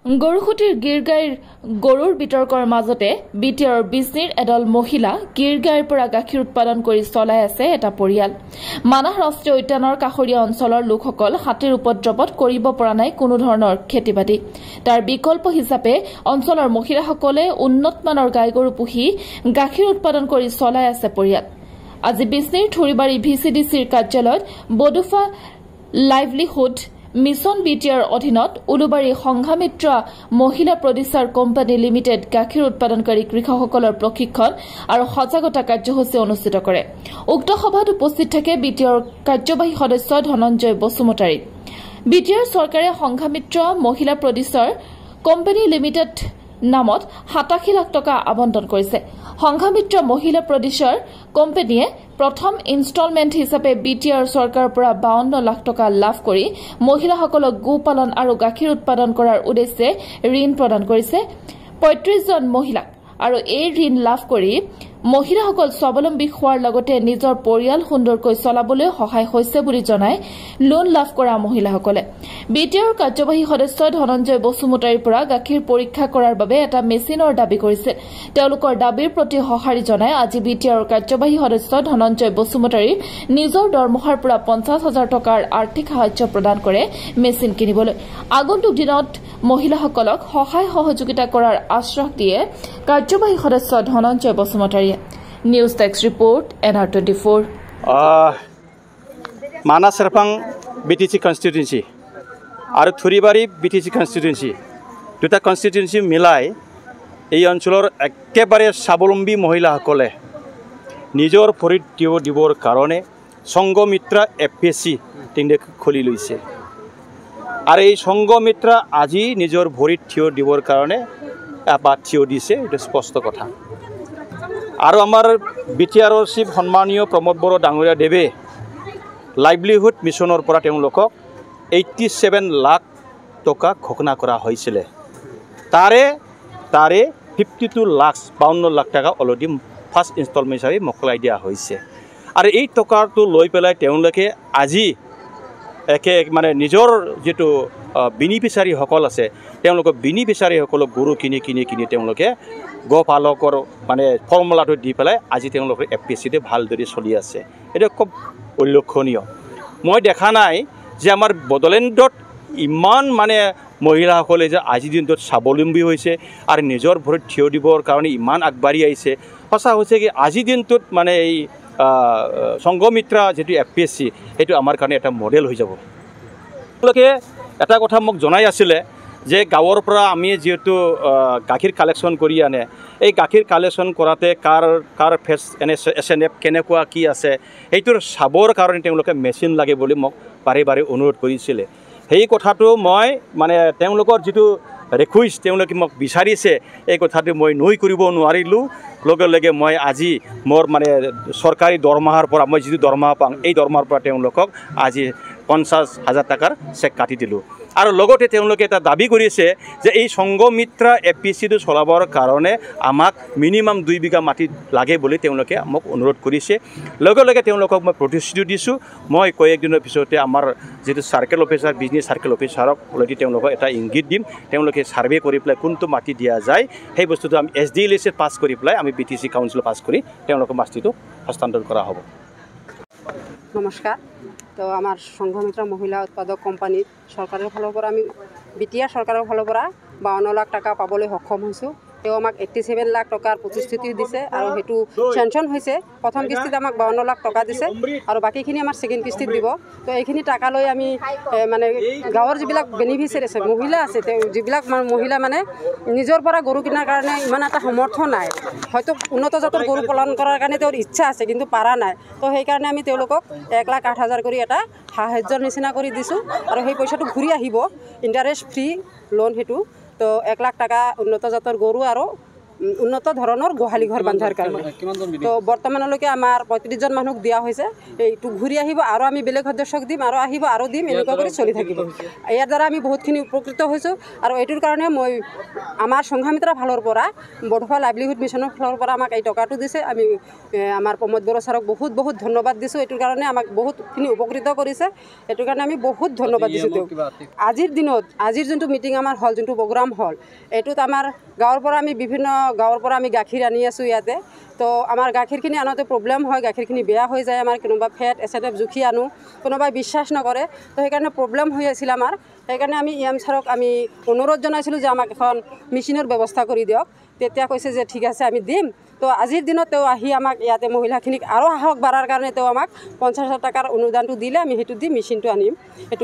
গৰুখুটিৰ গিৰগাঁইৰ গৰুৰ বিতৰ্কৰ মাজতে বিটিআৰৰ বিজনীৰ এদল মহিলা গিৰগাঁইৰ পৰা গাখীৰ উৎপাদন কৰি চলাই আছে এটা পৰিয়াল। মানাহ ৰাষ্ট্ৰীয় উদ্যানৰ কাষৰীয়া অঞ্চলৰ লোকসকল হাতীৰ উপদ্ৰৱত কৰিব পৰা নাই কোনো ধৰণৰ খেতি-বাতি। তাৰ বিকল্প হিচাপে অঞ্চলৰ মহিলাসকলে উন্নতমানৰ গাই গৰু পুহি গাখীৰ উৎপাদন কৰি চলাই আছে পৰিয়াল। আজি বিজনীৰ থুৰিবাৰী ভিচিডিচিৰ কাৰ্যালয়ত বডুফা লাইভলিহুড মিছন বিটিআৰ অধীনত উলুবাৰী সংঘামিত্ৰা মহিলা প্ৰডিউচাৰ কোম্পানী লিমিটেড গাখীৰ উৎপাদনকাৰী কৃষকসকলৰ প্ৰশিক্ষণ আৰু সজাগতা কাৰ্যসূচী অনুষ্ঠিত কৰে। উক্ত সভাত উপস্থিত থাকে বিটিআৰ কাৰ্যবাহী সদস্য ধনঞ্জয় বসুমতাৰী। বিটিআৰ চৰকাৰে সংঘামিত্ৰা মহিলা প্ৰডিউচাৰ কোম্পানী লিমিটেড নামত ৮৭ লাখ টকা আবণ্টন কৰিছে। সংঘামিত্ৰা মহিলা প্ৰডিউচাৰ কোম্পানীয়ে প্ৰথম ইনষ্টলমেণ্ট হিচাপে বিটিআৰ চৰকাৰৰ পৰা ৫২ লাখ টকা লাভ কৰি মহিলাসকলক গোপালন আৰু গাখীৰ উৎপাদন কৰাৰ উদ্দেশ্যে ঋণ প্ৰদান কৰিছে ৩৫ জন মহিলাক। আৰু এই ঋণ লাভ কৰি মহিলাসকল স্বাৱলম্বী হোৱাৰ লগতে নিজৰ পৰিয়াল সুন্দৰকৈ চলাবলৈ সহায় হৈছে বুলি জনাই লোন লাভ কৰা মহিলাসকলে। বিটিআৰ কাৰ্যবাহী সদস্য ধনঞ্জয় বসুমতাৰীৰ পৰা গাখীৰ পৰীক্ষা কৰাৰ বাবে এটা মেচিনৰ দাবী কৰিছিল। তেওঁলোকৰ দাবীৰ প্ৰতি সঁহাৰি জনাই আজি বিটিআৰৰ কাৰ্যবাহী সদস্য ধনঞ্জয় বসুমতাৰীৰ নিজৰ দৰমহাৰ পৰা ৫০,০০০ টকাৰ আৰ্থিক সাহায্য প্ৰদান কৰে মেচিন কিনিবলৈ। আগন্তুক দিনত মহিলাসকলক সহায় সহযোগিতা কৰাৰ আশ্বাস দিয়ে কাৰ্যবাহী সদস্য ধনঞ্জয় বসুমতাৰীয়ে। News text report NR24। Manas Serpang BTC constituency আৰু থুৰিবাৰী BTC কনষ্টিটুৱেঞ্চি দুটা কনষ্টিটুৱেঞ্চি মিলাই এই অঞ্চলৰ একেবাৰে স্বাৱলম্বী মহিলাসকলে নিজৰ ভৰিত থিয় দিবৰ কাৰণে সংঘমিত্ৰা FPSC তেওঁলোকে খুলি লৈছে। আৰু এই সংঘমিত্ৰা আজি নিজৰ ভৰিত থিয় দিবৰ কাৰণে এপাত থিয় দিছে, এইটো স্পষ্ট কথা। আৰু আমাৰ বিটিআৰৰ চিফ সন্মানীয় প্ৰমোদ বড়ো ডাঙৰীয়া দেৱে লাইভলিহুড মিছনৰ পৰা তেওঁলোকক 87 লাখ টকা ঘোষণা কৰা হৈছিলে। তাৰে 52 লাখ 52 লাখ টকা অলৰেডি ফাৰ্ষ্ট ইনষ্টলমেণ্ট হিচাপে মোকলাই দিয়া হৈছে। আৰু এই টকাটো লৈ পেলাই তেওঁলোকে আজি মানে নিজৰ যিটো বেনিফিচাৰীসকল আছে তেওঁলোকৰ বেনিফিচাৰীসকলক গৰু কিনি তেওঁলোকে গোপালকৰ মানে ফৰ্মুলাটো দি পেলাই আজি তেওঁলোকৰ FPSCতে ভালদৰে চলি আছে। এইটো খুব উল্লেখনীয়। মই দেখা নাই যে আমাৰ বড়োলেণ্ডত ইমান মানে মহিলাসকলে যে আজিৰ দিনটোত স্বাৱলম্বী হৈছে আৰু নিজৰ ভৰিত থিয় দিবৰ কাৰণে ইমান আগবাঢ়ি আহিছে। সঁচা হৈছে কি আজিৰ দিনটোত মানে এই সংঘমিত্ৰা যিটো FPSC সেইটো আমাৰ কাৰণে এটা মডেল হৈ যাব। তেওঁলোকে এটা কথা মোক জনাই আছিলে যে গাঁৱৰ পৰা আমি যিহেতু গাখীৰ কালেকশ্যন কৰি আনে, এই গাখীৰ কালেকশ্যন কৰাতে কাৰ ফেচ SNF কেনেকুৱা কি আছে সেইটোৰ চাবৰ কাৰণে তেওঁলোকে মেচিন লাগে বুলি মোক বাৰে বাৰে অনুৰোধ কৰিছিলে। সেই কথাটো মই মানে তেওঁলোকৰ যিটো ৰিকুৱেষ্ট তেওঁলোকে মোক বিচাৰিছে এই কথাটো মই নৈ কৰিব নোৱাৰিলোঁ। লগে লগে মই আজি মোৰ মানে চৰকাৰী দৰমহাৰ পৰা মই যিটো দৰমহা পাওঁ এই দৰমহাৰ পৰা তেওঁলোকক আজি ৫০,০০০ টকাৰ চেক কাটি দিলোঁ। আৰু লগতে তেওঁলোকে এটা দাবী কৰিছে যে এই সংঘমিত্ৰা FPSCটো চলাবৰ কাৰণে আমাক মিনিমাম 2 বিঘা মাটি লাগে বুলি তেওঁলোকে মোক অনুৰোধ কৰিছে। লগে লগে তেওঁলোকক মই প্ৰতিশ্ৰুতি দিছোঁ মই কয়েকদিনৰ পিছতে আমাৰ যিটো চাৰ্কেল অফিচাৰ বিজনেছ চাৰ্কেল অফিচাৰক অলৰেডি তেওঁলোকক এটা ইংগিত দিম। তেওঁলোকে ছাৰ্ভে কৰি পেলাই কোনটো মাটি দিয়া যায় সেই বস্তুটো আমি SDLC পাছ কৰি পেলাই আমি BTC কাউন্সিল পাছ কৰি তেওঁলোকৰ মাটিটো হস্তান্তৰ কৰা হ'ব। নমস্কাৰ। তো আমাৰ সংঘমিত্ৰা মহিলা উৎপাদক কোম্পানীত চৰকাৰৰ ফালৰ পৰা আমি বিটিআৰ চৰকাৰৰ ফালৰ পৰা ৫২ লাখ টকা পাবলৈ সক্ষম হৈছোঁ। তেওঁ আমাক 87 লাখ টকাৰ প্ৰতিশ্ৰুতি দিছে আৰু সেইটো চেংচন হৈছে। প্ৰথম কিস্তিত আমাক ৫২ লাখ টকা দিছে আৰু বাকীখিনি আমাৰ ছেকেণ্ড কিস্তিত দিব। তো এইখিনি টকা লৈ আমি মানে গাঁৱৰ যিবিলাক বেনিফিচিয়াৰী আছে মহিলা আছে যিবিলাক মহিলা মানে নিজৰ পৰা গৰু কিনাৰ কাৰণে ইমান এটা সমৰ্থ নাই, হয়তো উন্নত জাতৰ গৰু পালন কৰাৰ কাৰণে তেওঁৰ ইচ্ছা আছে কিন্তু পাৰা নাই। তো সেইকাৰণে আমি তেওঁলোকক ১,০৮,০০০ কৰি এটা সাহায্যৰ নিচিনা কৰি দিছোঁ আৰু সেই পইচাটো ঘূৰি আহিব ইণ্টাৰেষ্ট ফ্ৰী লোন সেইটো। তো ১ লাখ টকা উন্নত জাতৰ গৰু আৰু উন্নত ধৰণৰ গোহালি ঘৰ বান্ধাৰ কাৰণে তো বৰ্তমানলৈকে আমাৰ 35জন মানুহক দিয়া হৈছে এইটো ঘূৰি আহিব আৰু আমি বেলেগ সদস্যক দিম আৰু আহিব আৰু দিম এনেকুৱা কৰি চলি থাকিব ইয়াৰ দ্বাৰা আমি বহুতখিনি উপকৃত হৈছোঁ আৰু এইটোৰ কাৰণে মই আমাৰ সংঘমিত্ৰাৰ ফালৰ পৰা বড়োফা লাইভলিহুড মিছনৰ ফালৰ পৰা আমাক এই টকাটো দিছে আমি আমাৰ প্ৰমোদ বড়ো ছাৰক বহুত বহুত ধন্যবাদ দিছোঁ এইটোৰ কাৰণে আমাক বহুতখিনি উপকৃত কৰিছে এইটোৰ কাৰণে আমি বহুত ধন্যবাদ দিছোঁ তেওঁক আজিৰ দিনত আজিৰ যোনটো মিটিং আমাৰ হ'ল যোনটো প্ৰগ্ৰাম হ'ল এইটোত আমাৰ গাঁৱৰ পৰা আমি বিভিন্ন গাঁৱৰ পৰা আমি গাখীৰ আনি আছোঁ ইয়াতে তো আমাৰ গাখীৰখিনি আনোতে প্ৰব্লেম হয় গাখীৰখিনি বেয়া হৈ যায় আমাৰ কোনোবা ফেট এচেটেপ জুখি আনো কোনোবাই বিশ্বাস নকৰে তো সেইকাৰণে প্ৰব্লেম হৈ আছিল আমাৰ সেইকাৰণে আমি EM ছাৰক আমি অনুৰোধ জনাইছিলোঁ যে আমাক এখন মেচিনৰ ব্যৱস্থা কৰি দিয়ক তেতিয়া কৈছে যে ঠিক আছে আমি দিম তো আজিৰ দিনত তেওঁ আহি আমাক ইয়াতে মহিলাখিনিক আৰু সাহস বাঢ়াৰ কাৰণে তেওঁ আমাক 50,000 টকাৰ অনুদানটো দিলে আমি সেইটো দি মেচিনটো আনিম সেইটো